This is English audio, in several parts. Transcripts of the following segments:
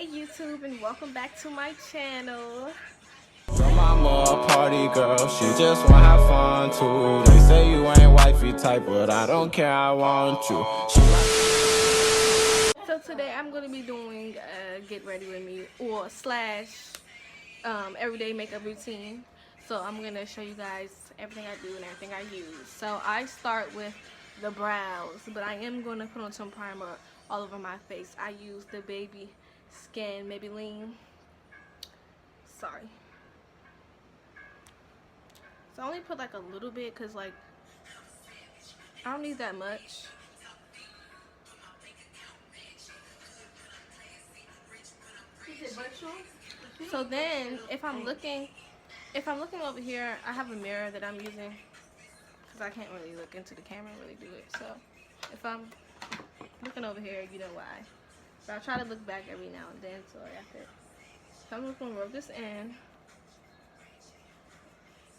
Hey YouTube, and welcome back to my channel. Your mama a party girl, she just wanna have fun too. They say you ain't wifey type, but I don't care, I want you. So today I'm going to be doing a get ready with me or slash everyday makeup routine. So I'm going to show you guys everything I do and everything I use. So I start with the brows, but I am going to put on some primer all over my face. I use the Baby Skin Maybelline. Sorry. So I only put like a little bit because like I don't need that much. So then if I'm looking over here, I have a mirror that I'm using because I can't really look into the camera and really do it. So if I'm looking over here, you know why. But I try to look back every now and then, so that's it. So I'm just gonna rub this in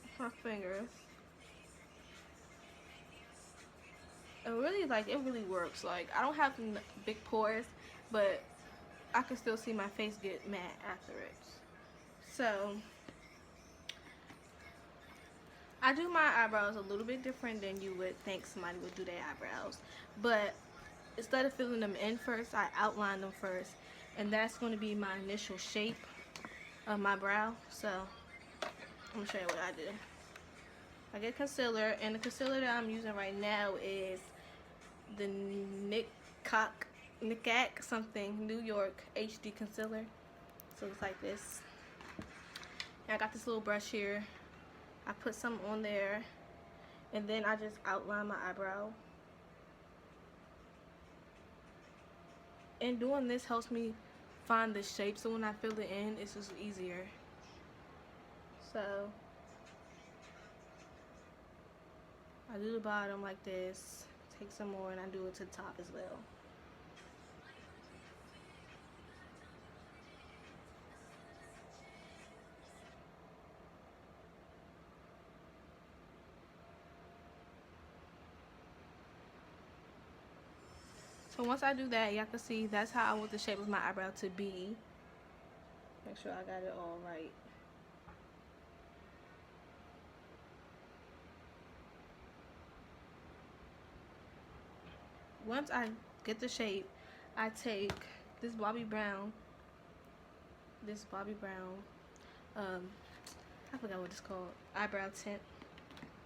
with my fingers. And really, like, it really works. Like, I don't have big pores, but I can still see my face get matte after it. So I do my eyebrows a little bit different than you would think somebody would do their eyebrows. But instead of filling them in first, I outline them first. And that's going to be my initial shape of my brow. So I'm going to show you what I do. I get concealer, and the concealer that I'm using right now is the Nicac something New York HD concealer. So it's like this. And I got this little brush here. I put some on there, and then I just outline my eyebrow. And doing this helps me find the shape, so when I fill it in, it's just easier. So I do the bottom like this, take some more, and I do it to the top as well. So once I do that, y'all can see that's how I want the shape of my eyebrow to be. Make sure I got it all right. Once I get the shape, I take this Bobbi Brown, I forgot what it's called, eyebrow tint.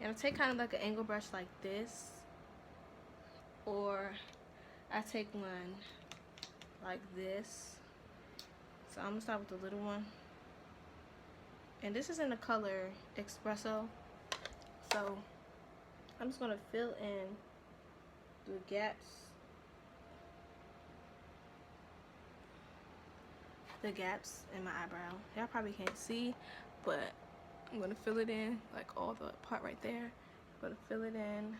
And I take kind of like an angle brush like this, or I take one like this. So I'm gonna start with the little one. And this is in the color Espresso. So I'm just gonna fill in the gaps in my eyebrow. Y'all probably can't see, but I'm gonna fill it in, like all the part right there. I'm gonna fill it in.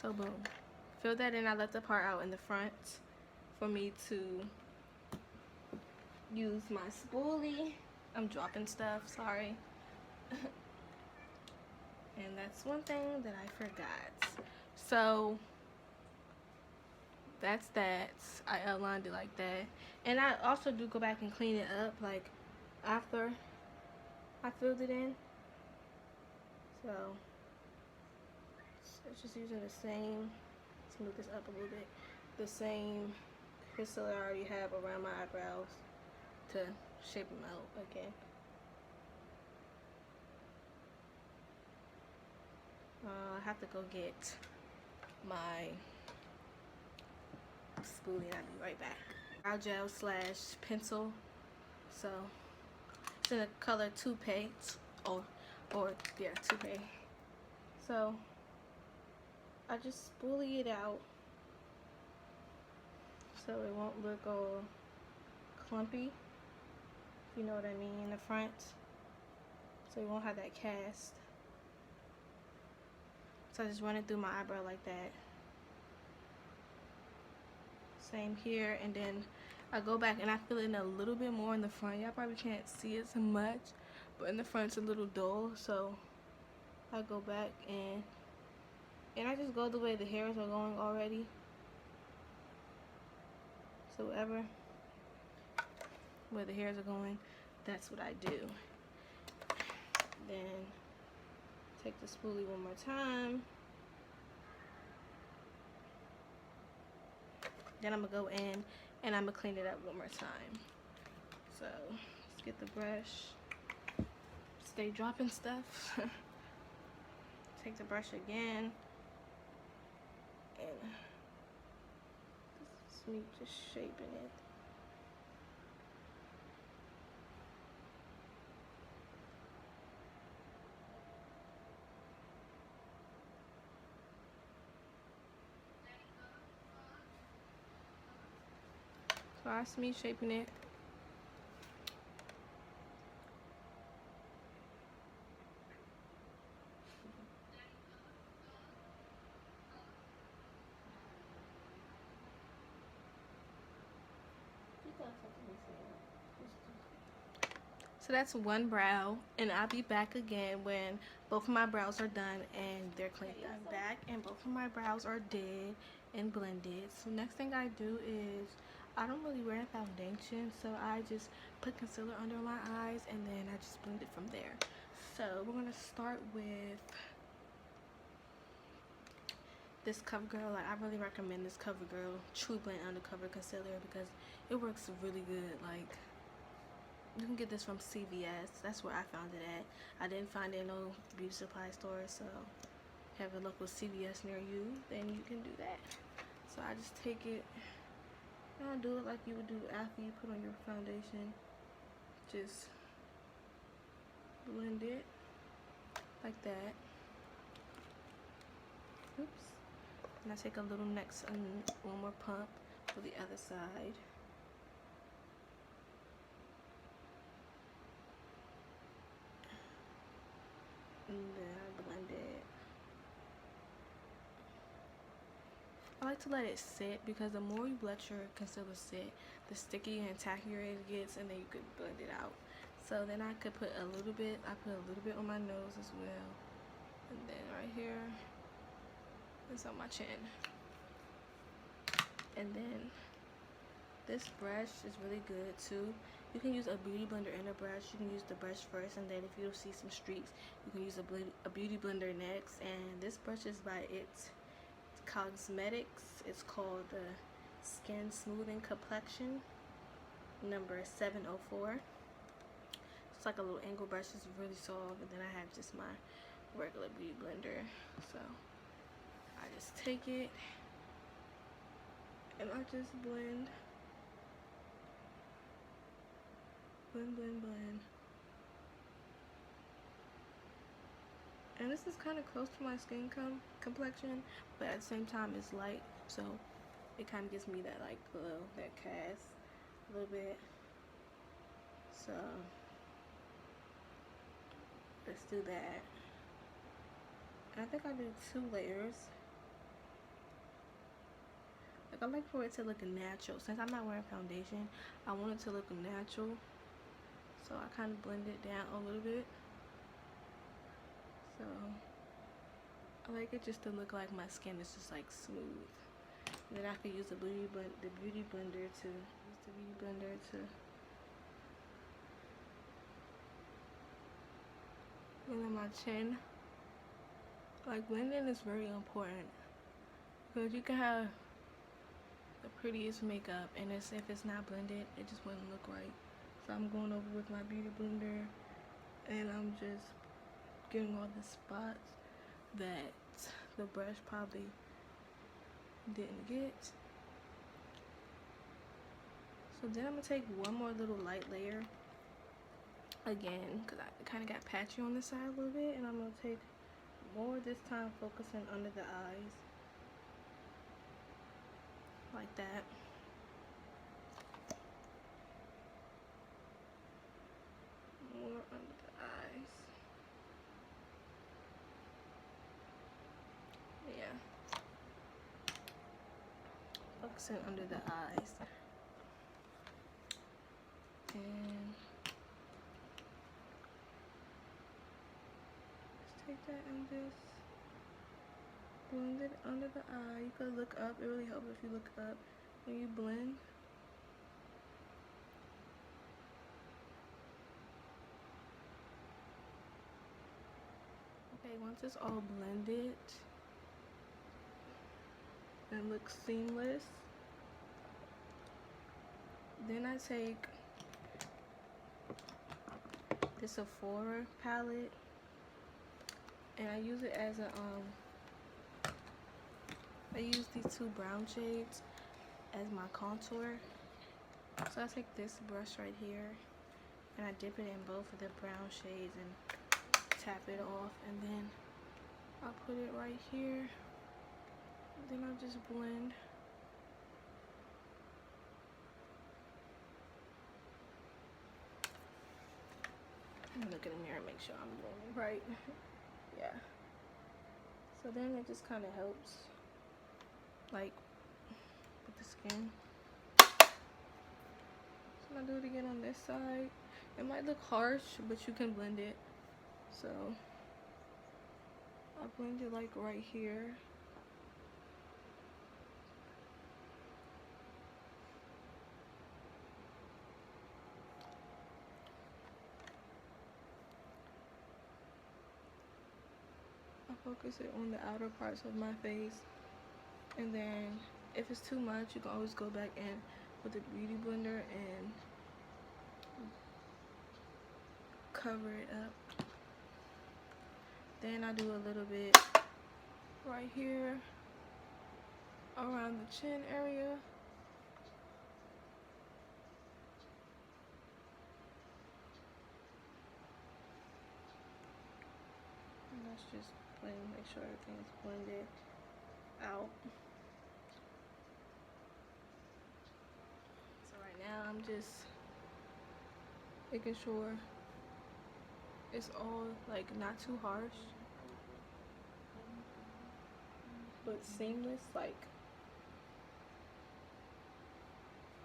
So boom. Fill that in. I left the part out in the front for me to use my spoolie. I'm dropping stuff, sorry. And that's one thing that I forgot. So that's that. I outlined it like that. And I also do go back and clean it up, like after I filled it in. So it's just using the same, let's move this up a little bit, the same concealer I already have around my eyebrows to shape them out again. I have to go get my spoolie and I'll be right back. Brow gel slash pencil. So it's in the color Toupe, or yeah, Toupe. So I just spoolie it out so it won't look all clumpy, if you know what I mean, in the front. So you won't have that cast. So I just run it through my eyebrow like that. Same here, and then I go back and I fill in a little bit more in the front. Y'all probably can't see it so much, but in the front it's a little dull, so I go back and I just go the way the hairs are going already. So where the hairs are going, that's what I do. Then take the spoolie one more time. Then I'm gonna go in and I'm gonna clean it up one more time. So let's get the brush. Stay dropping stuff. Take the brush again. And this is me just shaping it. So that's me shaping it. So that's one brow, and I'll be back again when both of my brows are done and they're cleaned up. I'm back and both of my brows are did and blended. So next thing I do is, I don't really wear foundation, so I just put concealer under my eyes and then I just blend it from there. So we're gonna start with this CoverGirl. Like, I really recommend this CoverGirl True Blend Undercover Concealer because it works really good. Like, you can get this from CVS. That's where I found it at. I didn't find it in no beauty supply store, so have a local CVS near you, then you can do that. So I just take it, and I do it like you would do after you put on your foundation. Just blend it like that. Oops. And I take a little next one more pump for the other side. And then I blend it. I like to let it sit because the more you let your concealer sit, the stickier and tackier it gets, and then you could blend it out. So then I could put a little bit, I put a little bit on my nose as well. And then right here is on my chin. And then this brush is really good too. You can use a beauty blender and a brush. You can use the brush first, and then if you see some streaks, you can use a beauty blender next. And this brush is by It's Cosmetics. It's called the Skin Smoothing Complexion number 704. It's like a little angle brush. It's really soft. And then I have just my regular beauty blender. So I just take it and I just blend. Blend, blend, blend. And this is kind of close to my skin complexion, but at the same time it's light, so it kind of gives me that like glow, that cast a little bit. So let's do that. And I think I do 2 layers. Like, I like for it to look natural. Since I'm not wearing foundation, I want it to look natural. So I kind of blend it down a little bit. So I like it just to look like my skin is just like smooth. And then I could use the beauty blender to blend in my chin. Like, blending is very important because you can have the prettiest makeup, and if it's not blended, it just wouldn't look right. So I'm going over with my beauty blender, and I'm just getting all the spots that the brush probably didn't get. So then I'm gonna take one more little light layer again, because I kind of got patchy on this side a little bit, and I'm gonna take more this time, focusing under the eyes like that. More under the eyes. Yeah. focusing under the eyes. And just take that and just blend it under the eye. You could look up. It really helps if you look up when you blend. Okay, once it's all blended and looks seamless, then I take this Sephora palette and I use it as a I use these two brown shades as my contour. So I take this brush right here and I dip it in both of the brown shades and tap it off, and then I'll put it right here. Then I'll just blend. I'm gonna look in the mirror and make sure I'm blending right. Yeah. So then it just kind of helps, like, with the skin. So I'm gonna do it again on this side. It might look harsh, but you can blend it. So I blend it like right here. I focus it on the outer parts of my face, and then if it's too much, you can always go back in with a beauty blender and cover it up. Then I do a little bit right here around the chin area. And let's just blend, make sure everything's blended out. So right now I'm just making sure it's all like not too harsh, but seamless. Like,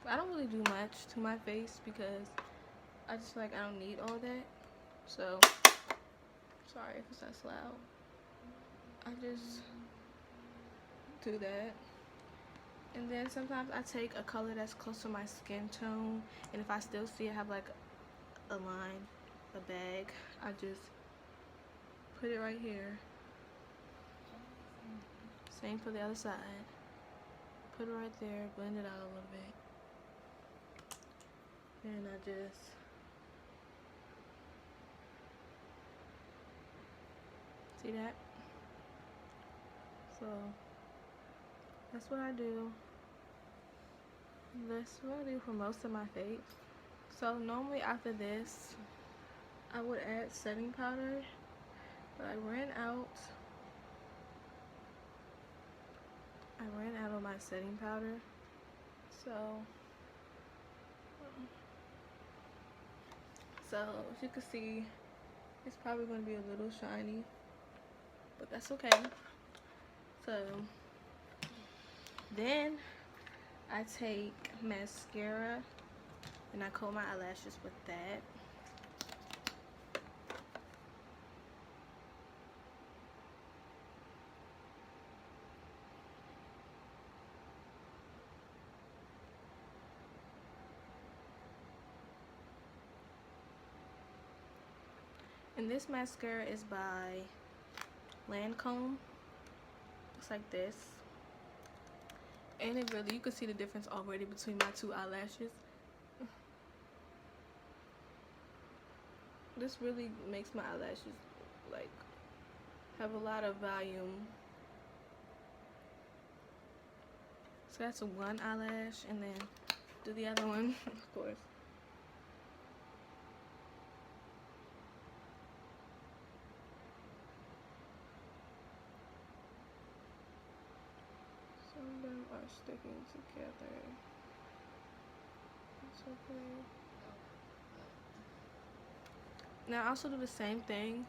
I don't really do much to my face because I just feel like I don't need all that. So sorry if it's that's loud. I just do that. And then sometimes I take a color that's close to my skin tone, and if I still see I have like a line, a bag, I just put it right here. Same for the other side. Put it right there, blend it out a little bit. And I just see that? So that's what I do. That's what I do for most of my face. So normally after this, I would add setting powder, but I ran out of my setting powder. So as you can see, it's probably going to be a little shiny, but that's okay. So then I take mascara and I comb my eyelashes with that. And this mascara is by Lancome. Looks like this. And it really, you can see the difference already between my two eyelashes. This really makes my eyelashes like have a lot of volume. So that's one eyelash, and then do the other one, of course. Some of them are sticking together. It's okay. Now I also do the same thing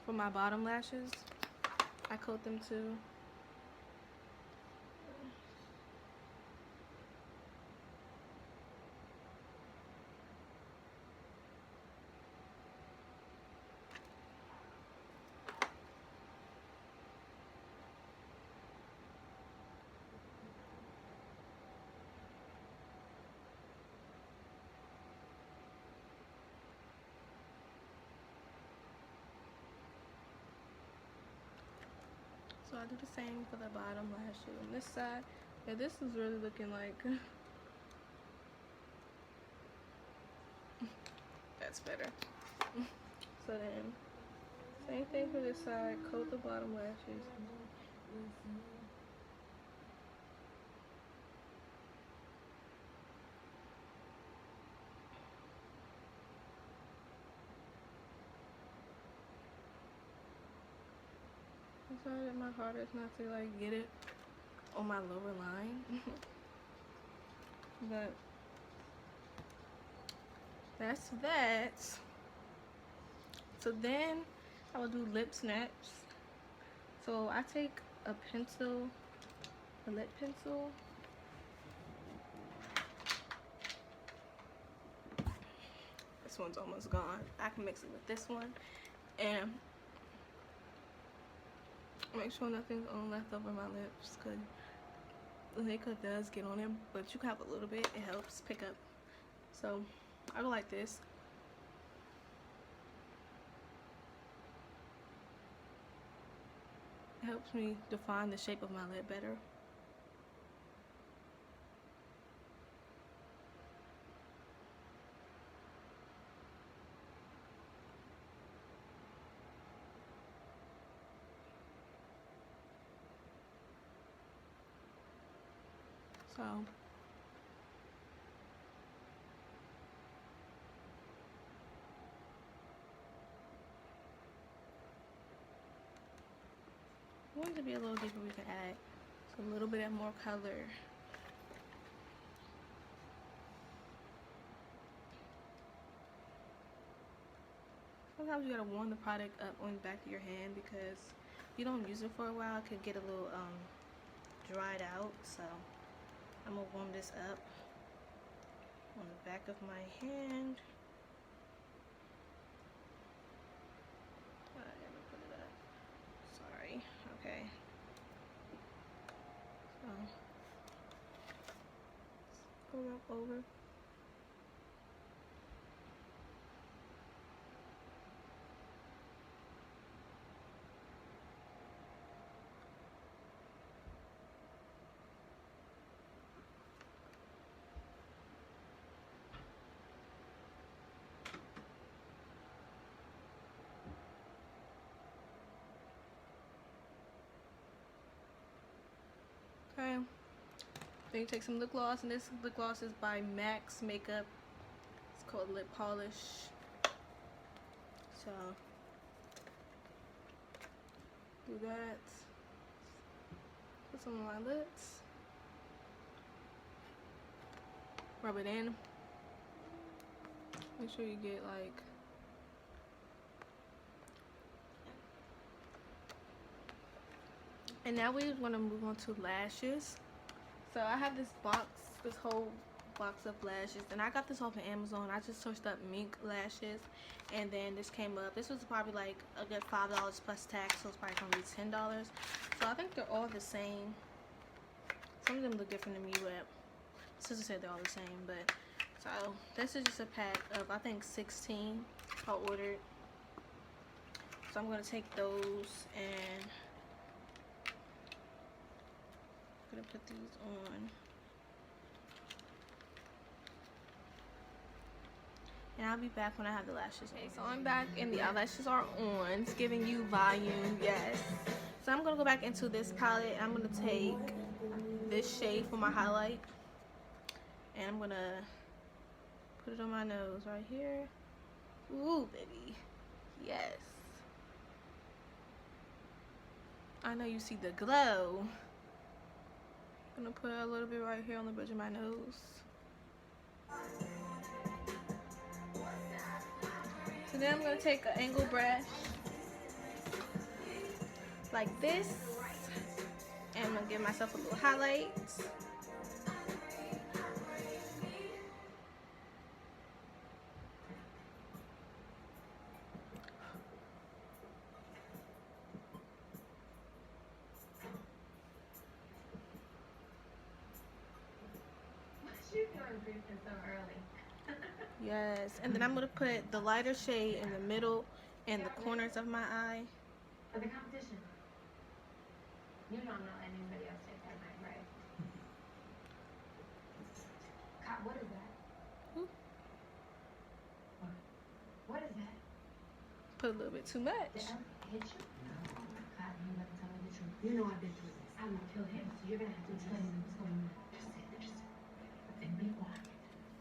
for my bottom lashes. I coat them too. So I do the same for the bottom lash on this side. Yeah, this is really looking like that's better. So then, same thing for this side. Coat the bottom lashes. I'm sorry that my hardest not to like get it on my lower line. But that's that. So then I will do lip snaps. So I take a pencil, a lip pencil. This one's almost gone. I can mix it with this one and make sure nothing's on left over my lips, because the makeup does get on it, but you can have a little bit. It helps pick up. So I go like this. It helps me define the shape of my lip better. So I want it to be a little deeper. We can add a little bit more color. Sometimes you gotta warm the product up on the back of your hand, because if you don't use it for a while, it could get a little dried out. So I'm gonna warm this up on the back of my hand. I never put it up. Sorry. Okay. So go up over. Okay. Then you take some lip gloss, and this lip gloss is by Max Makeup. It's called Lip Polish. So do that. Put some on my lips. Rub it in. Make sure you get like and now we want to move on to lashes. So I have this box, this whole box of lashes, and I got this off of Amazon. I just searched up mink lashes, and then this came up. This was probably like a good $5 plus tax, so it's probably gonna be $10. So I think they're all the same. Some of them look different to me, but sister said they're all the same. But so this is just a pack of, I think, 16 I ordered. So I'm gonna take those and I'm gonna put these on. And I'll be back when I have the lashes on. Okay, so I'm back and the eyelashes are on. It's giving you volume, yes. So I'm gonna go back into this palette and I'm gonna take this shade for my highlight. And I'm gonna put it on my nose right here. Ooh, baby. Yes. I know you see the glow. I'm gonna put a little bit right here on the bridge of my nose. So then I'm gonna take an angle brush like this, and I'm gonna give myself a little highlight. So early. Yes, and then I'm gonna put the lighter shade in the middle and the corners of my eye. For the competition. You know I'm not letting anybody else take that night, right? What is that? What is that? Put a little bit too much. Did Elliot hit you? No. God, you never tell me the truth. You know I've been through this. I will kill him, so you're gonna have to explain to me what's going on. Just say it, and be quiet.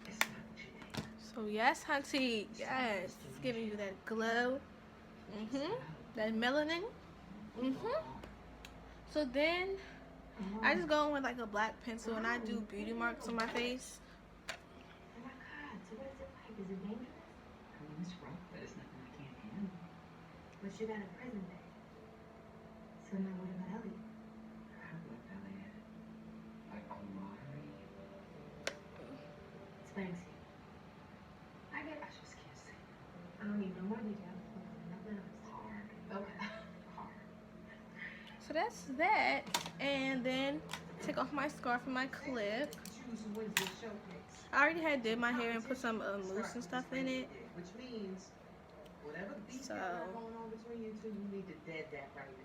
It's not what you think. So yes, hunty, yes, it's giving you that glow. That melanin. So then I just go in with like a black pencil and I do beauty marks on my face. Oh my God, so what is it like? Is it dangerous? I mean, it's rough, but it's nothing I can't handle. But you got a prison day. So now what about Elliot? I've left Elliot. Like, camaraderie. Explain to you. I just can't say. I don't need no more details. Nothing else. Hard. Okay. Hard. So that's that. And then take off my scarf and my clip. I already had did my hair and put some mousse and stuff in it. Which means whatever beef So- you got going on between you two, you need to dead that right now.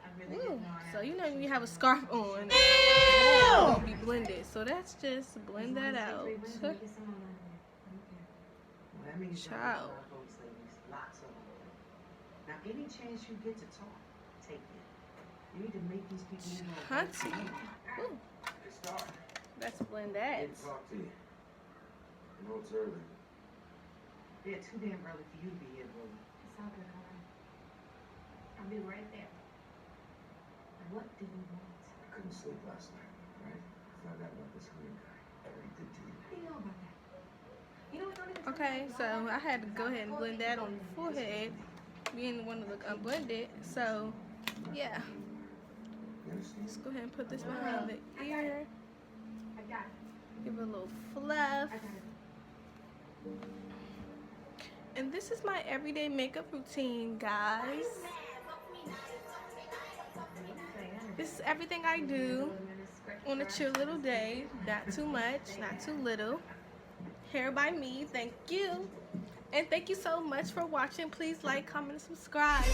I really Ooh, didn't know I so had you to know when you choose have a one. scarf on, it's gonna be blended. So that's just blend that out. Get some on out of there. I don't care. Well, that means you're Child. our folks, ladies. Lots of them. Now, any chance you get to talk, take it. You need to make these people know. Hunty. Ooh, Hey, Star. let's blend that. Good to talk to you. I know it's early. Yeah, too damn early for you to be here, bro. It's all good, all right. I'll be right there. What do you want? I couldn't sleep last night, right? I found out about this green guy. What he did to you. How do you know about that? You know what? Don't even Okay, so I had to go ahead and blend that on the forehead. We didn't want to look unblended, so yeah. You understand? Let's go ahead and put this behind the ear. I got it. Give it a little fluff. I got it. And this is my everyday makeup routine, guys. This is everything I do on a chill little day. Not too much, not too little. Hair by me, thank you. And thank you so much for watching. Please like, comment, and subscribe.